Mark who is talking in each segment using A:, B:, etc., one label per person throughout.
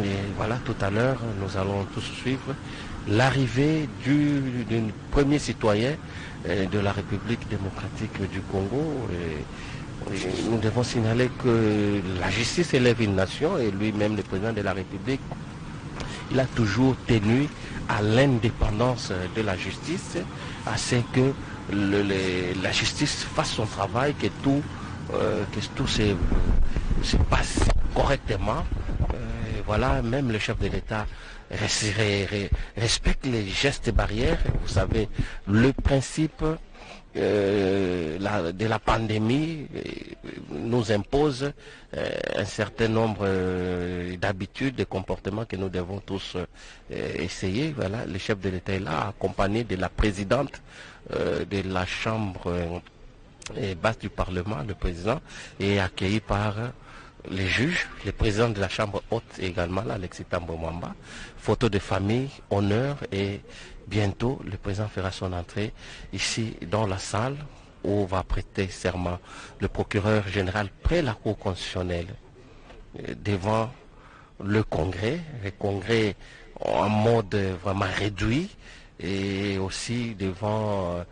A: Et voilà, tout à l'heure, nous allons tous suivre l'arrivée d'un premier citoyen de la République démocratique du Congo. Et nous devons signaler que la justice élève une nation et lui-même, le président de la République, il a toujours tenu à l'indépendance de la justice, à ce que la justice fasse son travail, que tout se passe correctement. Voilà, même le chef de l'État respecte les gestes barrières. Vous savez, le principe de la pandémie nous impose un certain nombre d'habitudes, de comportements que nous devons tous essayer. Voilà, le chef de l'État est là, accompagné de la présidente de la Chambre basse du Parlement, le président, et accueilli par les juges, le président de la Chambre haute également, Alexis Thambwe Mwamba. Photo de famille, honneur, et bientôt le président fera son entrée ici dans la salle où va prêter serment le procureur général près la Cour constitutionnelle devant le Congrès en mode vraiment réduit, et aussi devant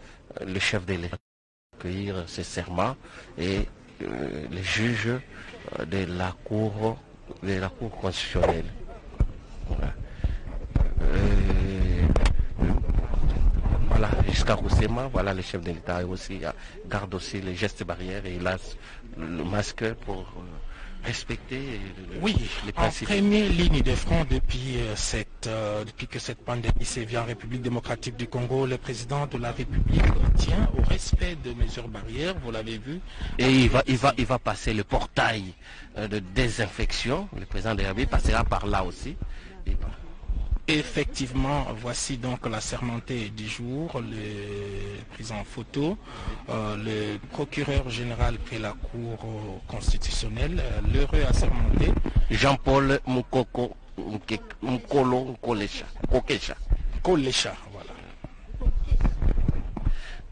A: le chef de l'État accueillir ce serment et les juges de la Cour constitutionnelle. Voilà. Voilà, jusqu'à Roussema, voilà, le chef de l'État aussi garde aussi les gestes barrières et il a le masque pour respecter les principes.
B: En première ligne de front depuis que cette pandémie sévit en République démocratique du Congo, le président de la République tient au respect de mesures barrières, vous l'avez vu.
A: Et il va passer le portail de désinfection, le président de la République passera par là aussi.
B: Effectivement, voici donc l'assermenté du jour, le prise en photo, le procureur général près la Cour constitutionnelle, l'heureux assermenté.
A: Jean-Paul Mukolo Kokesha.
B: Voilà.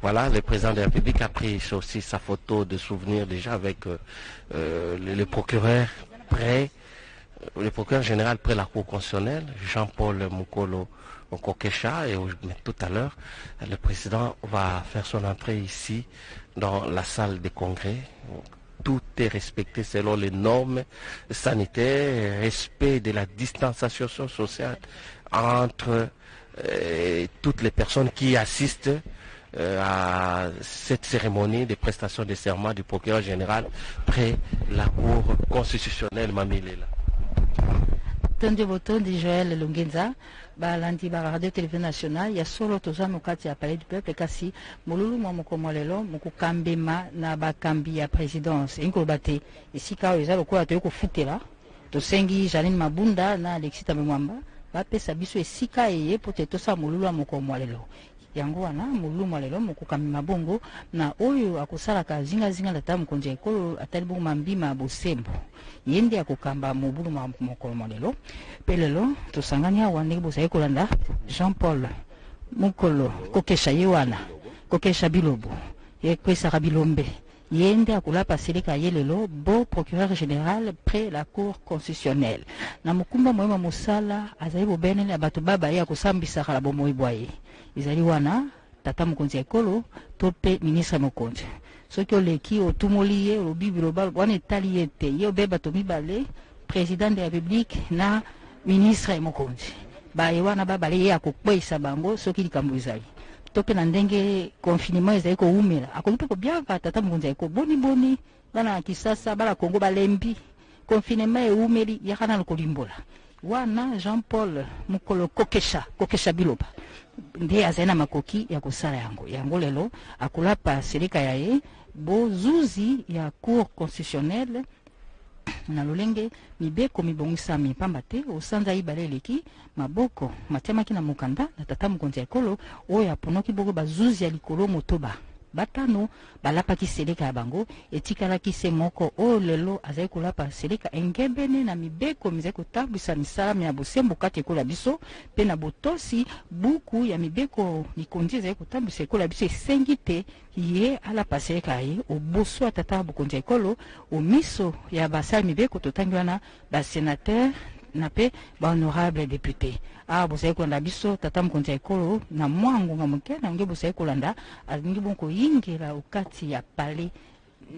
A: Voilà, le président de la République a pris aussi sa photo de souvenir déjà avec le procureur général près la Cour constitutionnelle, Jean-Paul Mukolo Kokesha, et tout à l'heure, le président va faire son entrée ici dans la salle des congrès. Tout est respecté selon les normes sanitaires, respect de la distanciation sociale entre toutes les personnes qui assistent à cette cérémonie de prestation de serment du procureur général près la Cour constitutionnelle Mamilela.
C: Tonde botondi Joël Lungenza balandi ba radio télévision nationale ya solo toza mokati ya palais du peuple kasi mululu mwa mokomolelo mokukambema na bakambi ya présidence inko bate esika oyo eza lokola to kofutela tosengi Janine Mabunda na Alexis Thambwe Mwamba bapesa biso esika eye pote tosa mululu ya mokomolelo yango wana mululu mwalelo mokukambema bongo na oyo akosalaka zinga na tamu konje ekolo atali bongo mambima bosembo yende akokamba mobulu mokolo molelo pelelo tosangani awa ndenge bozali kolanda Jean-Paul Mukolo Kokesha ye wana Kokesha Bilobo yekwesaka bilombe yende akolapa seleka ye lelo beau procureur général près la Cour constitutionnelle na mokumba moyema mosala azali bobenene ya bato baba ye akosambisaka la bomoi bwaye ezali wana tata mokonzi ya ekolo to pe ministre mokonzi soki oleki otumoli ye olobi biloba wana etali ye te ye obe bato mibale président de la République na ministre mokonzi baye wana babale ye akokweyisa bango soki likambo ezali to pe na ndenge confinement ezali koumela akoki mpe kobiaka tata mokonzi ya ekolo boni bana ya Kisasa bana Kongo balembi confinement eumeli yakana lokolimbola wana Jean-Paul Mukolo Kokesha Biloba nde azali na makoki ya kosala yango lelo akolapa seleka ya ye bozuzi ya Cour constitutionnelle na lolenge mibeko mibongisami pamba te osanza ibale eleki maboko matiamaki na mokanda na tata mokonzi ya ekolo oyo aponoki bongo bazuzi ya likolo motoba batano balapaki seleka ya bango etikalaki se moko oyo lelo azali kolapa seleka engebene na mibeko mizali kotambwisa misala ya bosembo kati ekola biso mpe na botosi buku ya mibeko mikondi ezali kotambwisa ekola biso esengi te ye alapa seleka ye oboso ya tata bokonzi ya ekolo omiso ya basala mibeko totangi wana basénateur na pe ba honorable député bosai kolanda biso tata mokonzi ya ekolo na mwa ngonga moke na nge bosai kolanda alingi bonko yingela okati ya palais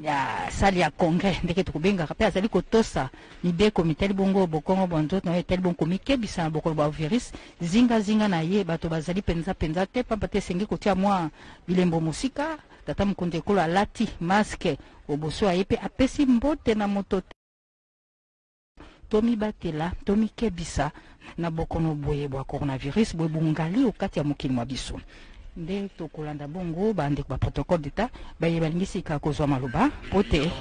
C: ya sali ya congrès ndeke tukubengaka pe azali kotosa mibeko mitali bongo bokongo bonzoto na etali bonko mikebisa na bokolo ba virus zinga na ye bato bazali penza te pamba te sengi kotia mwa bilembo musika tata mokonzi ya ekolo alati masque oboso aye pe apesi mbote na moto tomi batela tomi kebisa na bokono boye bwa coronavirus boye bungali okati ya mokili mwa biso nde tokolanda bongo bandeko ba protocole d'état baye balingisi ka kozwa maloba pote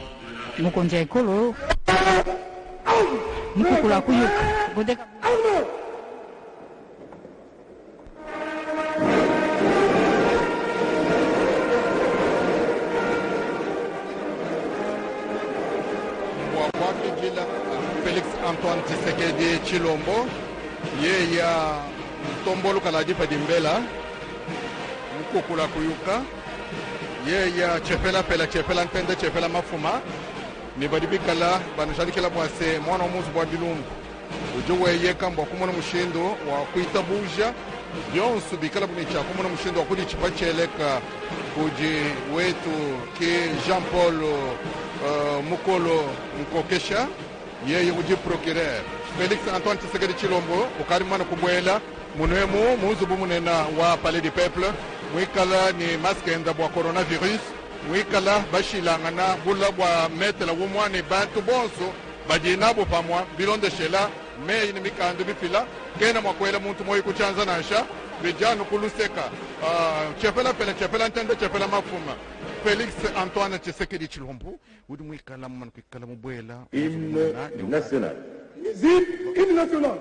C: mokonzi ya ekolo mukukula kuyuka godeka
D: Félix Antoine Tshisekedi Tshilombo ye ya tombolo kaladi padimbela mukukula kuyuka ye ya chepela pela chepela ntende chepela mafuma ni badibikala banashalikela mwase mwana omuzi bwa dilungu ujo weye kamba kumona mushindo wa kuita buja byonsu bikala bunicha kumona mushindo wa kudi chipacheleka kuji wetu ki Jean Paul Mukolo Mukokesha yeye uji procureur Félix Antoine Tshisekedi Tshilombo ukarimana kubwela munemu muzubu munena wa palais du peuple mwikala ni masque enda bwa coronavirus mwikala bashilangana bula bwa metela wumwane bantu bonso bajinabo pamwa bilonde shela me ni mikando bipila kena mwakwela muntu moyi kuchanza nasha bijanu kuluseka chepela pela chepela ntende chepela mafuma Félix Antoine Tshisekedi Tshilombo udi mwikala mwana kwikala mubwela
E: hymne national.
F: Hymne national.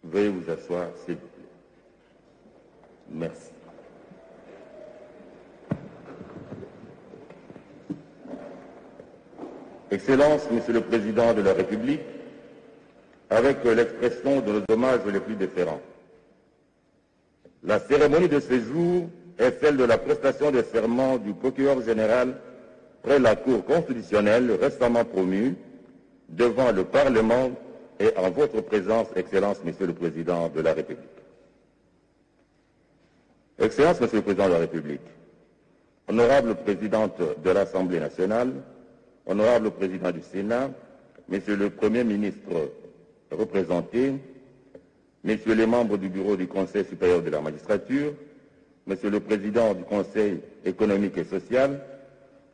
E: Veuillez vous asseoir, s'il vous plaît. Merci. Excellence, Monsieur le Président de la République, avec l'expression de nos hommages les plus déférents. La cérémonie de ce jour est celle de la prestation des serments du procureur général près la Cour constitutionnelle récemment promue devant le Parlement et en votre présence, Excellence, Monsieur le Président de la République. Excellence, Monsieur le Président de la République, Honorable Présidente de l'Assemblée nationale, Honorable Président du Sénat, Monsieur le Premier ministre représenté, Messieurs les membres du Bureau du Conseil supérieur de la magistrature, Monsieur le Président du Conseil économique et social,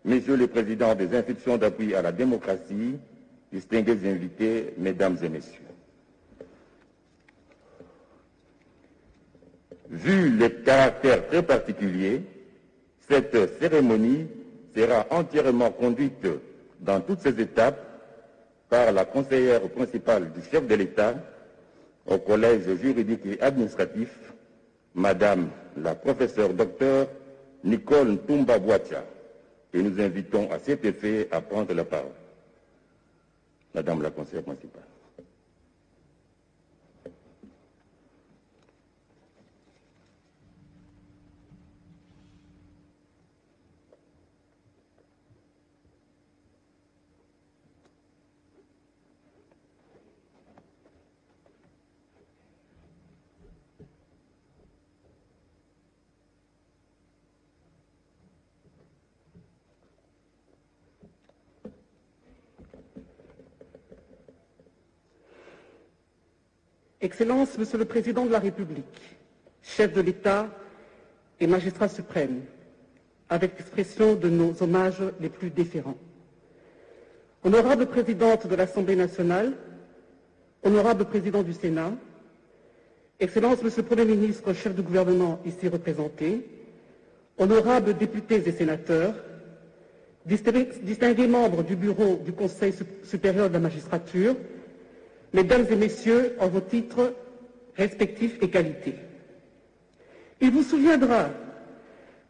E: Messieurs les Présidents des institutions d'appui à la démocratie, distingués invités, Mesdames et Messieurs. Vu le caractère très particulier, cette cérémonie sera entièrement conduite dans toutes ses étapes par la conseillère principale du chef de l'État au Collège juridique et administratif, Madame la professeure docteur Nicole Ntumba Boatia, et nous invitons à cet effet à prendre la parole. Madame la conseillère principale.
G: Excellences, Monsieur le Président de la République, chef de l'État et magistrat suprême, avec l'expression de nos hommages les plus déférents. Honorable Présidente de l'Assemblée nationale, Honorable Président du Sénat, Excellences, Monsieur le Premier ministre, chef du gouvernement ici représenté, honorables députés et sénateurs, distingués membres du bureau du Conseil supérieur de la magistrature, Mesdames et Messieurs, en vos titres respectifs et qualités. Il vous souviendra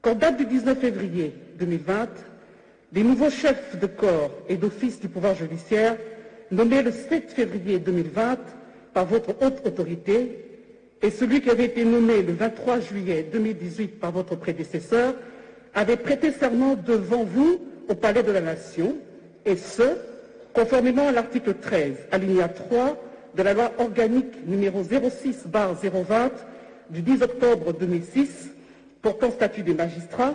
G: qu'en date du 19 février 2020, les nouveaux chefs de corps et d'office du pouvoir judiciaire, nommés le 7 février 2020 par votre haute autorité, et celui qui avait été nommé le 23 juillet 2018 par votre prédécesseur, avaient prêté serment devant vous au Palais de la Nation, et ce, conformément à l'article 13, alinéa 3 de la loi organique numéro 06/020 du 10 octobre 2006 portant statut des magistrats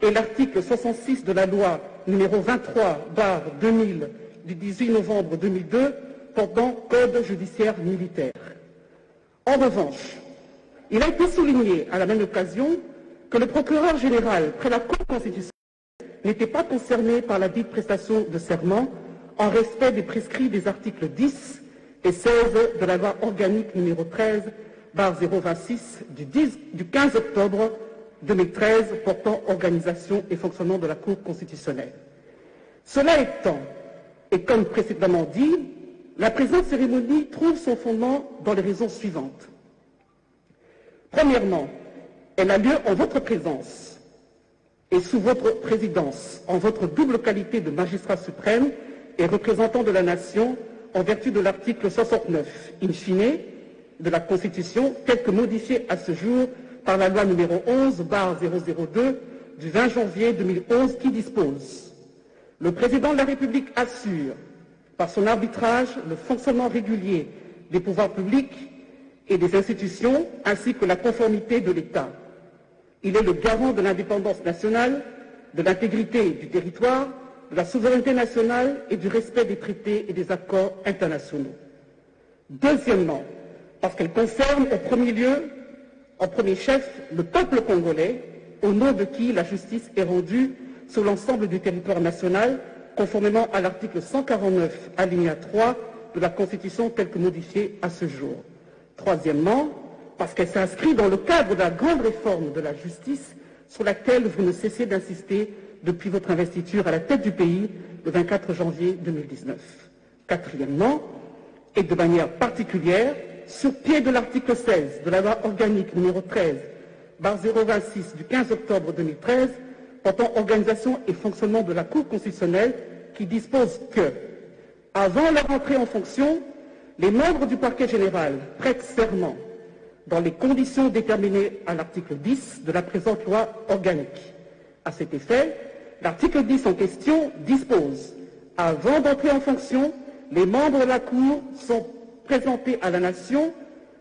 G: et l'article 66 de la loi numéro 23/2000 du 18 novembre 2002 portant code judiciaire militaire. En revanche, il a été souligné à la même occasion que le procureur général près la Cour constitutionnelle n'était pas concerné par la dite prestation de serment en respect des prescrits des articles 10 et 16 de la loi organique numéro 13/026 du 15 octobre 2013 portant organisation et fonctionnement de la Cour constitutionnelle. Cela étant, et comme précédemment dit, la présente cérémonie trouve son fondement dans les raisons suivantes. Premièrement, elle a lieu en votre présence et sous votre présidence, en votre double qualité de magistrat suprême et représentant de la nation en vertu de l'article 69, in fine, de la Constitution, tel que modifié à ce jour par la loi numéro 11/002 du 20 janvier 2011 qui dispose: le président de la République assure, par son arbitrage, le fonctionnement régulier des pouvoirs publics et des institutions, ainsi que la conformité de l'État. Il est le garant de l'indépendance nationale, de l'intégrité du territoire, de la souveraineté nationale et du respect des traités et des accords internationaux. Deuxièmement, parce qu'elle concerne au premier lieu, en premier chef, le peuple congolais, au nom de qui la justice est rendue sur l'ensemble du territoire national, conformément à l'article 149, alinéa 3 de la Constitution telle que modifiée à ce jour. Troisièmement, parce qu'elle s'inscrit dans le cadre de la grande réforme de la justice sur laquelle vous ne cessez d'insister depuis votre investiture à la tête du pays le 24 janvier 2019. Quatrièmement, et de manière particulière, sur pied de l'article 16 de la loi organique numéro 13/026 du 15 octobre 2013 portant organisation et fonctionnement de la Cour constitutionnelle qui dispose que, avant leur entrée en fonction, les membres du parquet général prêtent serment dans les conditions déterminées à l'article 10 de la présente loi organique. À cet effet, l'article 10 en question dispose: avant d'entrer en fonction, les membres de la Cour sont présentés à la Nation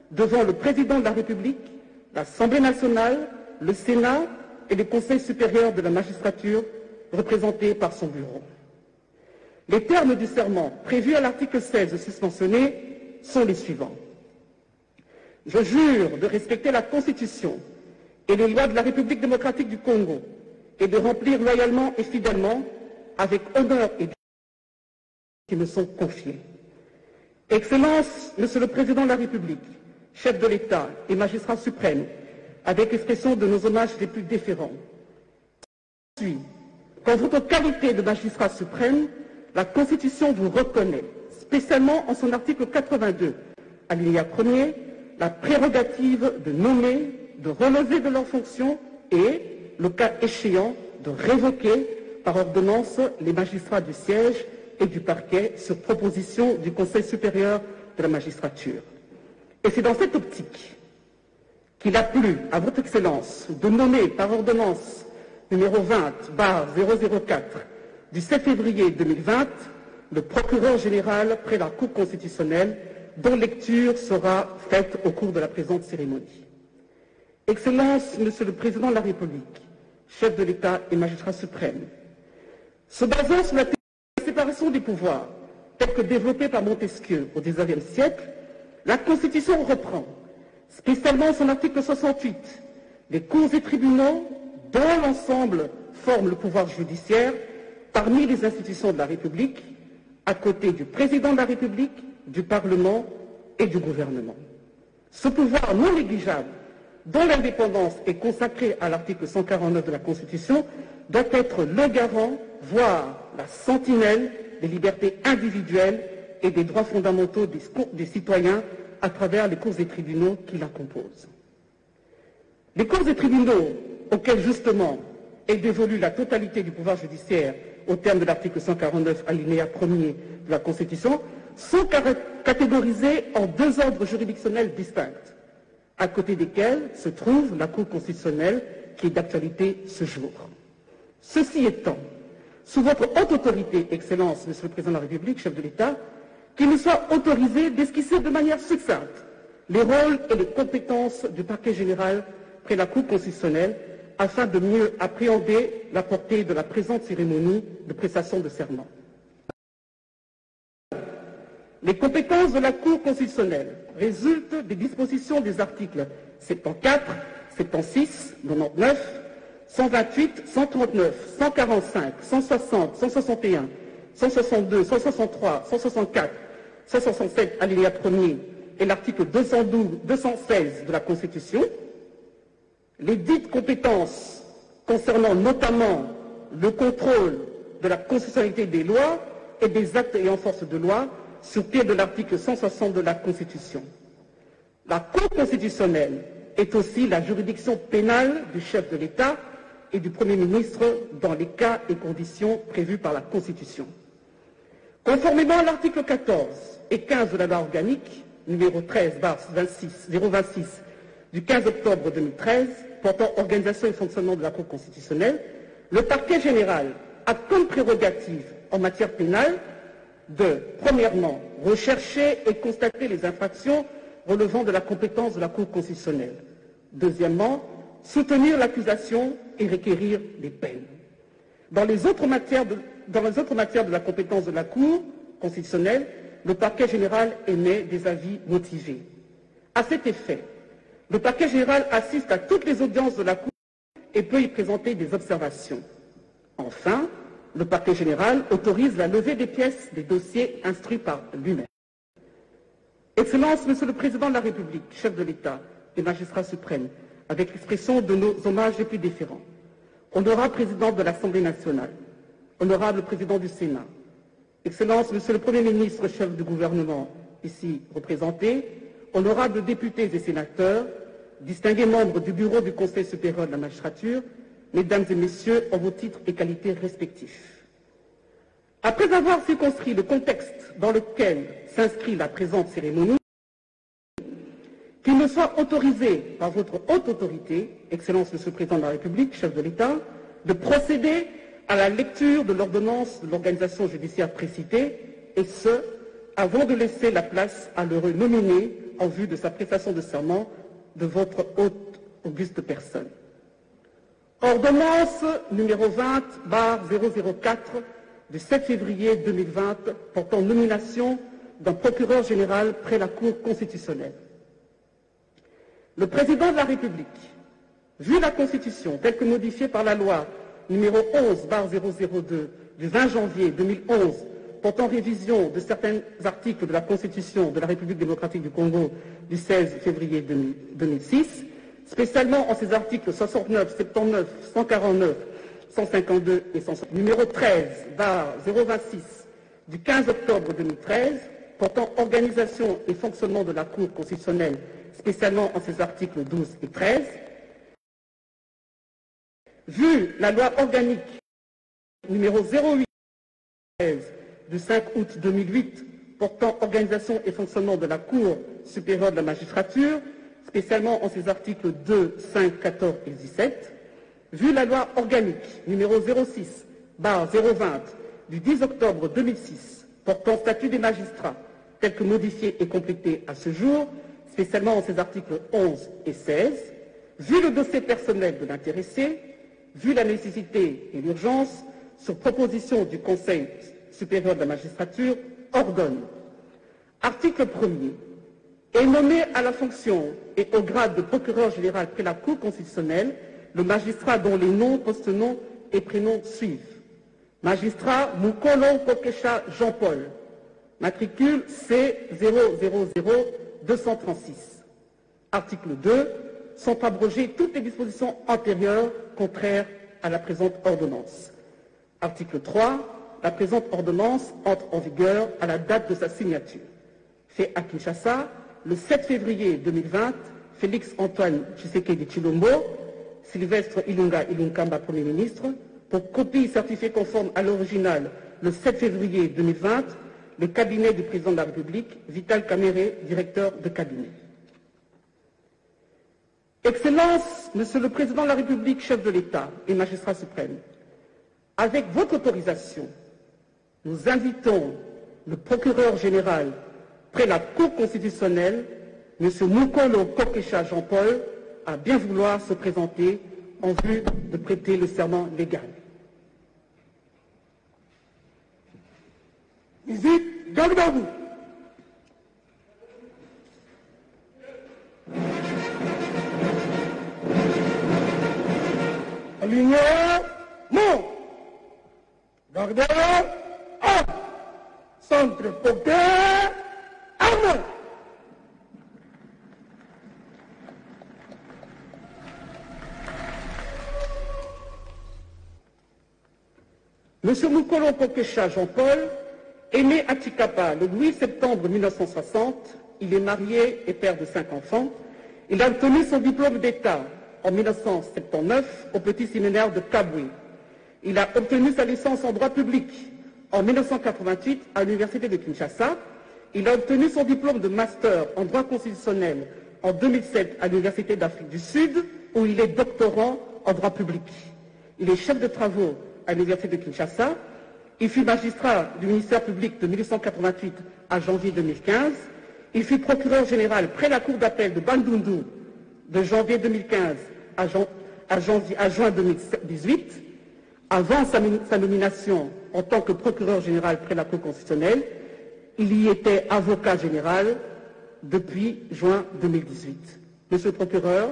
G: devant le Président de la République, l'Assemblée nationale, le Sénat et le Conseil supérieur de la magistrature, représentés par son bureau. Les termes du serment prévus à l'article 16 susmentionné sont les suivants. Je jure de respecter la Constitution et les lois de la République démocratique du Congo et de remplir loyalement et fidèlement, avec honneur et dignité, qui me sont confiés. Excellence, Monsieur le Président de la République, chef de l'État et magistrat suprême, avec expression de nos hommages les plus déférents. Qu'en votre qualité de magistrat suprême, la Constitution vous reconnaît, spécialement en son article 82, alinéa 1er, la prérogative de nommer, de relever de leurs fonctions et, le cas échéant, de révoquer par ordonnance les magistrats du siège et du parquet sur proposition du Conseil supérieur de la magistrature. Et c'est dans cette optique qu'il a plu à votre Excellence de nommer par ordonnance numéro 20/004 du 7 février 2020 le procureur général près la Cour constitutionnelle, dont lecture sera faite au cours de la présente cérémonie. Excellence, Monsieur le Président de la République, chef de l'État et magistrat suprême, se basant sur la séparation des pouvoirs, telle que développée par Montesquieu au XIXe siècle, la Constitution reprend, spécialement son article 68, les cours et tribunaux, dont l'ensemble forment le pouvoir judiciaire, parmi les institutions de la République, à côté du Président de la République, du Parlement et du gouvernement. Ce pouvoir non négligeable, dont l'indépendance est consacrée à l'article 149 de la Constitution, doit être le garant, voire la sentinelle des libertés individuelles et des droits fondamentaux des citoyens à travers les cours et tribunaux qui la composent. Les cours et tribunaux, auxquels justement est dévolue la totalité du pouvoir judiciaire au terme de l'article 149 alinéa 1er de la Constitution, sont catégorisés en deux ordres juridictionnels distincts, à côté desquels se trouve la Cour constitutionnelle qui est d'actualité ce jour. Ceci étant, sous votre haute autorité, Excellence, Monsieur le Président de la République, chef de l'État, qu'il nous soit autorisé d'esquisser de manière succincte les rôles et les compétences du parquet général près la Cour constitutionnelle afin de mieux appréhender la portée de la présente cérémonie de prestation de serment. Les compétences de la Cour constitutionnelle résultent des dispositions des articles 74, 76, 99, 128, 139, 145, 160, 161, 162, 163, 164, 167, alinéa 1er, et l'article 216 de la Constitution. Les dites compétences concernant notamment le contrôle de la constitutionnalité des lois et des actes ayant force de loi sur pied de l'article 160 de la Constitution. La Cour constitutionnelle est aussi la juridiction pénale du chef de l'État et du Premier ministre dans les cas et conditions prévus par la Constitution. Conformément à l'article 14 et 15 de la loi organique numéro 13/026 du 15 octobre 2013 portant organisation et fonctionnement de la Cour constitutionnelle, le parquet général a comme prérogative en matière pénale de, premièrement, rechercher et constater les infractions relevant de la compétence de la Cour constitutionnelle. Deuxièmement, soutenir l'accusation et requérir les peines. Dans les autres matières de la compétence de la Cour constitutionnelle, le parquet général émet des avis motivés. À cet effet, le parquet général assiste à toutes les audiences de la Cour et peut y présenter des observations. Enfin, le parquet général autorise la levée des pièces des dossiers instruits par lui-même. Excellence, Monsieur le Président de la République, chef de l'État et magistrat suprême, avec l'expression de nos hommages les plus déférents, honorable Président de l'Assemblée nationale, honorable Président du Sénat, Excellence, Monsieur le Premier ministre, chef du gouvernement, ici représenté, honorables députés et sénateurs, distingués membres du bureau du Conseil supérieur de la magistrature, Mesdames et Messieurs, en vos titres et qualités respectifs. Après avoir circonscrit le contexte dans lequel s'inscrit la présente cérémonie, qu'il me soit autorisé par votre haute autorité, Excellence Monsieur le Président de la République, chef de l'État, de procéder à la lecture de l'ordonnance de l'organisation judiciaire précitée, et ce, avant de laisser la place à l'heureux nominé en vue de sa prestation de serment de votre haute auguste personne. Ordonnance numéro 20/004 du 7 février 2020 portant nomination d'un procureur général près la Cour constitutionnelle. Le Président de la République, vu la Constitution telle que modifiée par la loi numéro 11/002 du 20 janvier 2011 portant révision de certains articles de la Constitution de la République démocratique du Congo du 16 février 2006, spécialement en ses articles 69, 79, 149, 152 et 160, numéro 13/026 du 15 octobre 2013 portant organisation et fonctionnement de la Cour constitutionnelle, spécialement en ses articles 12 et 13, vu la loi organique numéro 08 du 5 août 2008 portant organisation et fonctionnement de la Cour supérieure de la magistrature, spécialement en ses articles 2, 5, 14 et 17, vu la loi organique numéro 06/020 du 10 octobre 2006 portant statut des magistrats, tel que modifié et complété à ce jour, spécialement en ses articles 11 et 16, vu le dossier personnel de l'intéressé, vu la nécessité et l'urgence, sur proposition du Conseil supérieur de la magistrature, ordonne. Article 1er. Est nommé à la fonction et au grade de procureur général près la Cour constitutionnelle le magistrat dont les noms, post-noms et prénoms suivent. Magistrat Mukolo Kokesha Jean-Paul, matricule C000236. Article 2. Sont abrogées toutes les dispositions antérieures contraires à la présente ordonnance. Article 3. La présente ordonnance entre en vigueur à la date de sa signature. Fait à Kinshasa, le 7 février 2020, Félix Antoine Tshisekedi Tshilombo, Sylvestre Ilunga Ilunkamba, Premier ministre, pour copie certifiée conforme à l'original le 7 février 2020, le cabinet du président de la République, Vital Kamerhe, directeur de cabinet. Excellence, Monsieur le Président de la République, chef de l'État et magistrat suprême, avec votre autorisation, nous invitons le procureur général près la Cour constitutionnelle, M. Mukolo Kokesha Jean-Paul, à bien vouloir se présenter en vue de prêter le serment légal.
F: Visite Gagdabou. Aligné, non. Gardez, un. Centre porté, armé.
G: Monsieur Mukolo Kokesha Jean-Paul est né à Tshikapa le 8 septembre 1960. Il est marié et père de 5 enfants. Il a obtenu son diplôme d'État en 1979 au petit séminaire de Kabwe. Il a obtenu sa licence en droit public en 1988 à l'université de Kinshasa. Il a obtenu son diplôme de master en droit constitutionnel en 2007 à l'université d'Afrique du Sud, où il est doctorant en droit public. Il est chef de travaux à l'université de Kinshasa. Il fut magistrat du ministère public de 1888 à janvier 2015. Il fut procureur général près la cour d'appel de Bandundu de janvier 2015 à juin 2018. Avant sa nomination en tant que procureur général près la Cour constitutionnelle, il y était avocat général depuis juin 2018. Monsieur le procureur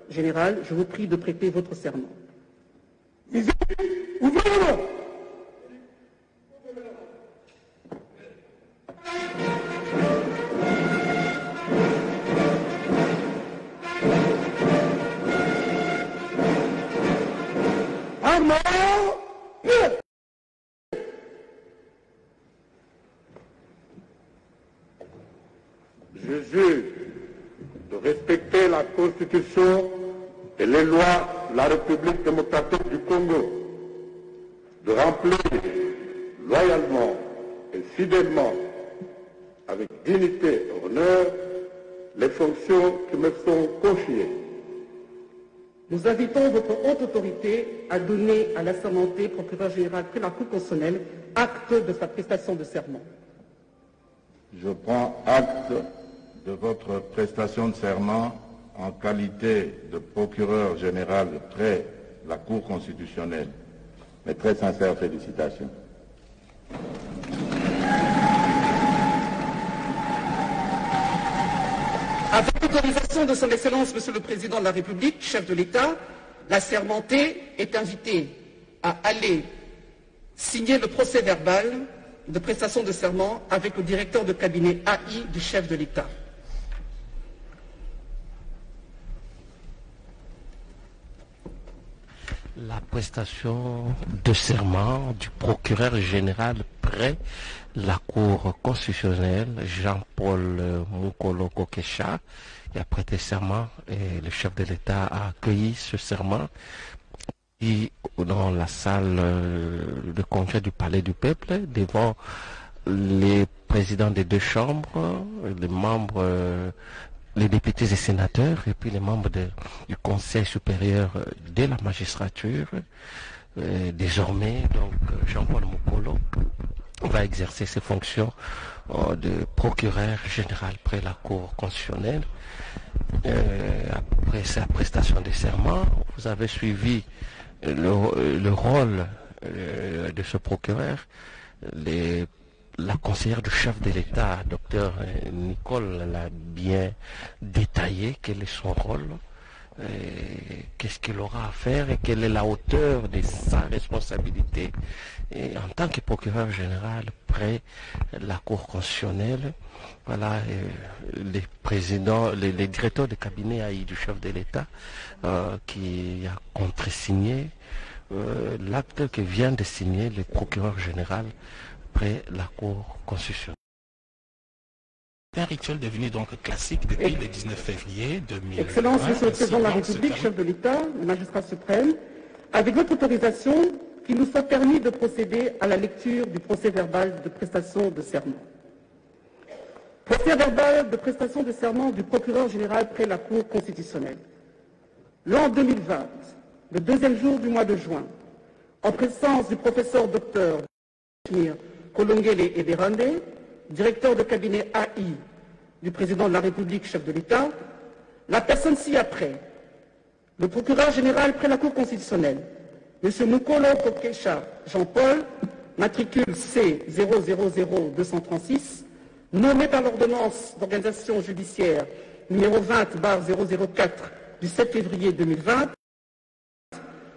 G: général, je vous prie de prêter votre serment.
F: Ouvrez-le.
H: Je jure de respecter la Constitution et les lois de la République démocratique du Congo, de remplir loyalement et fidèlement, avec dignité et honneur, les fonctions qui me sont confiées.
G: Nous invitons votre haute autorité à donner à l'assermenté procureur général près la Cour constitutionnelle acte de sa prestation de serment.
E: Je prends acte de votre prestation de serment en qualité de procureur général près la Cour constitutionnelle. Mes très sincères félicitations.
G: Avec l'autorisation de son Excellence, Monsieur le Président de la République, chef de l'État, l'assermenté est invité à aller signer le procès-verbal de prestation de serment avec le directeur de cabinet AI du chef de l'État.
A: La prestation de serment du procureur général près la Cour constitutionnelle, Jean-Paul Mukolo Kokesha, qui a prêté serment et le chef de l'État a accueilli ce serment dans la salle de congrès du Palais du Peuple, devant les présidents des deux chambres, les membres, les députés et sénateurs, et puis les membres du Conseil supérieur de la magistrature. Désormais, donc, Jean-Paul Mokolo va exercer ses fonctions de procureur général près la Cour constitutionnelle. Après sa prestation de serment, vous avez suivi le rôle de ce procureur. La conseillère du chef de l'État, Dr Nicole, l'a bien détaillé, quel est son rôle, qu'est-ce qu'il aura à faire et quelle est la hauteur de sa responsabilité. Et en tant que procureur général près la Cour constitutionnelle, voilà, les présidents, les directeurs de cabinet AI du chef de l'État qui a contresigné l'acte que vient de signer le procureur général près la Cour constitutionnelle.
B: C'est un rituel devenu donc classique depuis le 19 février 2020.
G: Excellence, Monsieur le Président de la République, chef de l'État, le magistrat suprême, avec votre autorisation, qu'il nous soit permis de procéder à la lecture du procès-verbal de prestation de serment. Procès-verbal de prestation de serment du procureur général près la Cour constitutionnelle. L'an 2020, le deuxième jour du mois de juin, en présence du professeur docteur Kolongele Eberande, directeur de cabinet AI du président de la République, chef de l'État, la personne ci-après, le procureur général près la Cour constitutionnelle, M. Mukolo Kokesha Jean-Paul, matricule C000236, nommé par l'ordonnance d'organisation judiciaire numéro 20/004 du 7 février 2020,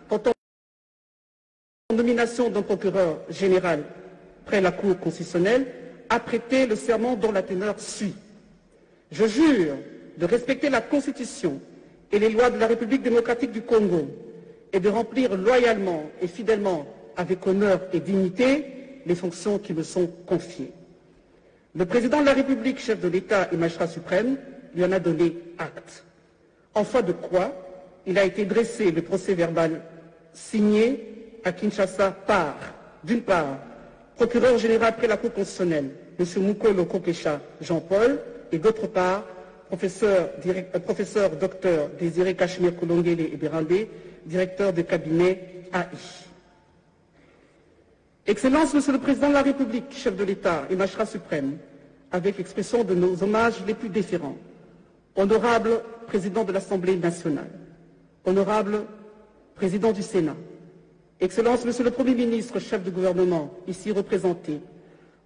G: portant nomination d'un procureur général près la Cour constitutionnelle, a prêté le serment dont la teneur suit. Je jure de respecter la Constitution et les lois de la République démocratique du Congo et de remplir loyalement et fidèlement, avec honneur et dignité, les fonctions qui me sont confiées. Le président de la République, chef de l'État et magistrat suprême, lui en a donné acte. En foi de quoi, il a été dressé le procès-verbal signé à Kinshasa par, d'une part, procureur général près la Cour constitutionnelle, M. Mukolo Kokesha Jean-Paul, et d'autre part, professeur docteur Désiré Cachemire Kolongele Eberande, directeur de cabinet AI. Excellence, Monsieur le Président de la République, chef de l'État et magistrat suprême, avec expression de nos hommages les plus déférents, honorable Président de l'Assemblée nationale, honorable Président du Sénat, Excellence, Monsieur le Premier ministre, chef du gouvernement, ici représenté,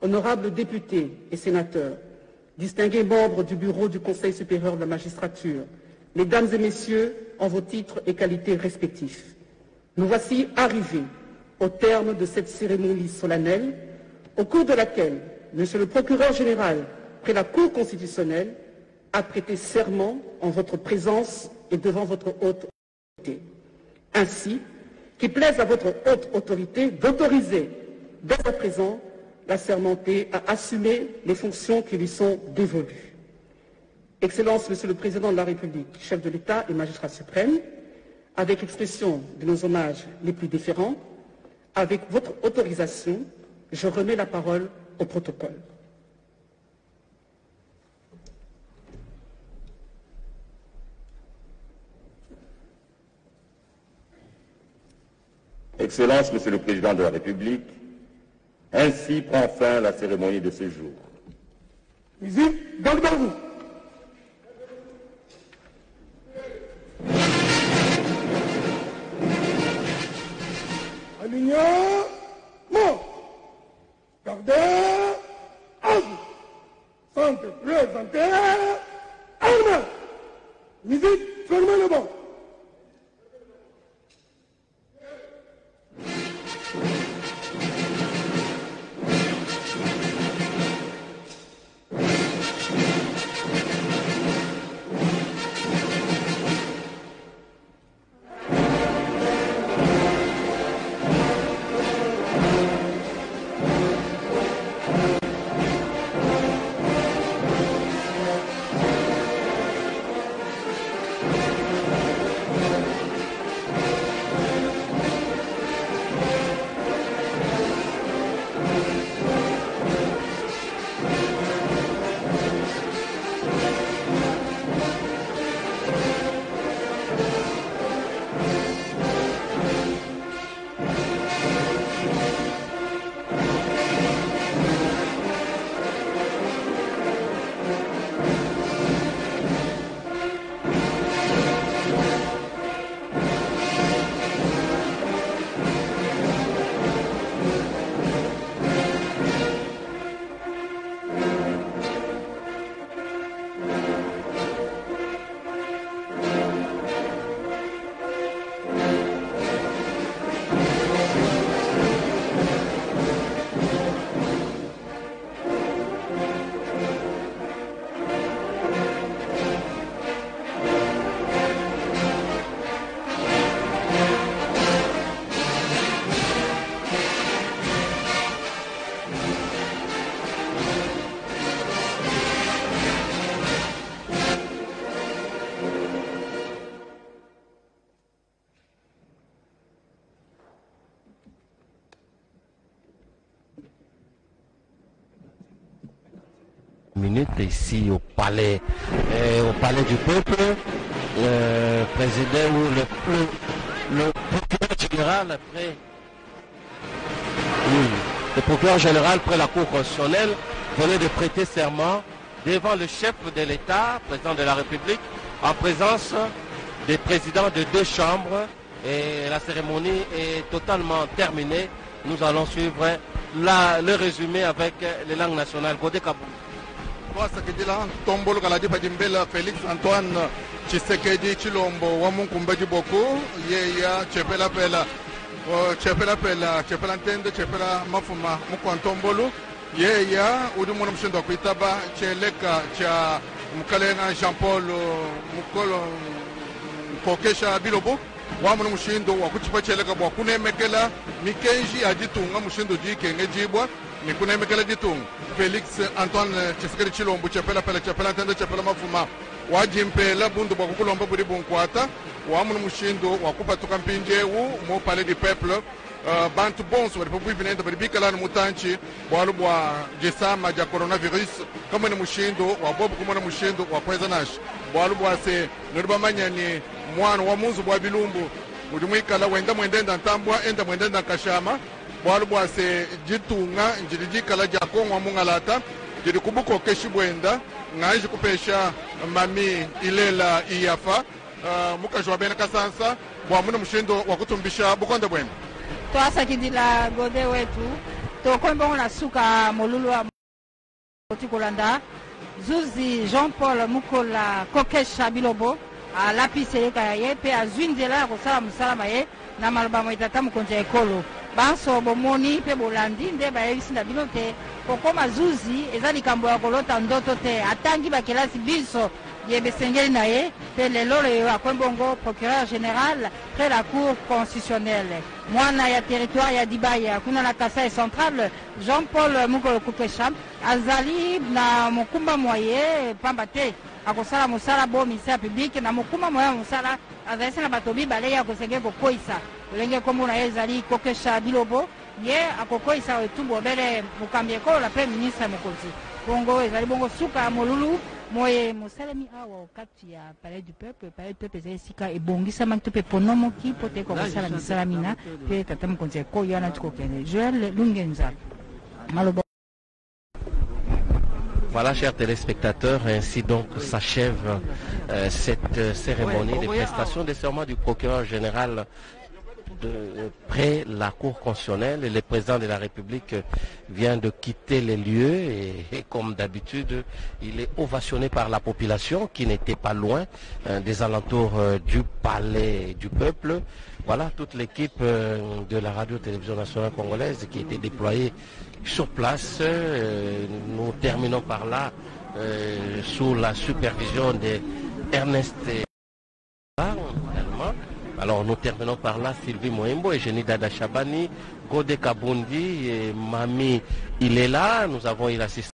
G: honorables députés et sénateurs, distingués membres du bureau du Conseil supérieur de la magistrature, mesdames et messieurs, en vos titres et qualités respectifs, nous voici arrivés au terme de cette cérémonie solennelle, au cours de laquelle Monsieur le procureur général près la Cour constitutionnelle a prêté serment en votre présence et devant votre haute autorité. Ainsi, qu'il plaise à votre haute autorité d'autoriser dès à présent l'assermenté à assumer les fonctions qui lui sont dévolues. Excellence, Monsieur le Président de la République, chef de l'État et magistrat suprême, avec expression de nos hommages les plus déférents, avec votre autorisation, je remets la parole au protocole.
E: Excellence, Monsieur le Président de la République, ainsi prend fin la cérémonie de ce jour.
F: Musique, Gagdabou. Alignement. Gardez. À vous. Centre présenté. Armée. Musique, fermez le banc.
A: minutes ici au palais du peuple. Président ou le procureur général après le procureur général près la Cour constitutionnelle venait de prêter serment devant le chef de l'État, président de la République, en présence des présidents de 2 chambres. Et la cérémonie est totalement terminée. Nous allons suivre le résumé avec les langues nationales. Godé Kabou.
D: Tombolo Kaladi Padimbela, Félix Antoine Tshisekedi Tshilombo, Wamunkumba Djiboko, Yeya, Chepela Pela, Chepela Ntende, Chepela Mafuma, Mukwantombolo, Yeya, Udumona Mshindo Kuitaba, Cheleka, Cha Mukalenga Jean-Paul, Mukolo, Kokesha Bilobo, Wamuna Mushindo, Wakuchipa Cheleka, Wakunemekela, Mikenji, Ajitunga, Mushindo Jikenge Jibwa, Nikunemekela Jitung. Félix Antoine Tshisekedi Tshilombo, Chepela Pela, Chepela Ntende, Chepela Mafuma, Wajimpela, Bundu Bakulomba Buri Bunkwata, Wamuna Mushindo, Wakupa Tukampinjewu, Mo Palais du Peuple, Bantu Bonso, République Binenda, Bikala Mutanchi, Walubwa, Jesama, ja coronavirus, Kamana Mushindo, Wabobu Kumana Mushindo, Wakwezanash, Walubwa se, Nurubamanya ni Mwan, Wamuzu, Wabilumbu, Mudumikala, Wenda Mwendenda Ntambwa, Enda Mwendenda Kashama, Walubwa se, Jitunga, Njidikala Jakon, Wamungalata, Jidikubuko Keshibwenda, Ngaji Kupesha, Mami, Ilela, Iyafa, Mukajwa Bena Kasansa, Wamuna Mushindo, Wakutumbisha, Bukonda Bwenda.
C: Toasa kidila gode wetu tokombongo na suka molulu wa Kolanda Zuzi Jean-Paul Mukola Kokesha Bilobo a lapise kaye pe azwinzela kosala musala ye na maloba moitata mukonza ekolo banso bomoni pe bolandi nde bayebisi na bino te kokoma Zuzi eza likambo ya kolota ndoto te atangi bakelasi biso yebesengeli na ye pe lelo leyo akwembongo procureur général près la cour constitutionnelle mwana ya territoire ya Dibaya kuna na Kasai central Jean-Paul Mukolo Kokesha azali na mokumba moye pamba te akosala musala bo ministère public na mokumba moye musala azali na bato mibale ya kosenge kokoisa olenge kombo na ye ezali Kokesha Bilobo ye akokoisa etumbu obele mokambi ekolo la premier ministre mokonzi bongo ezali bongo suka molulu moye mosalemi awa kati ya palais du peuple ezali esika ebongisama to pe ponomoki po te kokosala misala mina pe tata mokonzi ekoyo wana tikokende Joël Lungenza maloba.
A: Voilà, chers téléspectateurs, ainsi donc s'achève cette cérémonie de prestation de serment du procureur général près la Cour constitutionnelle. Le président de la République vient de quitter les lieux et comme d'habitude, il est ovationné par la population qui n'était pas loin des alentours du palais du peuple. Voilà toute l'équipe de la radio-télévision nationale congolaise qui était déployée sur place. Nous terminons par là sous la supervision d'Ernest également. Alors nous terminons par là Sylvie Moembo et Jenny Dada Chabani, Godé Kabundi et Mami Ilela. Nous avons eu l'assistance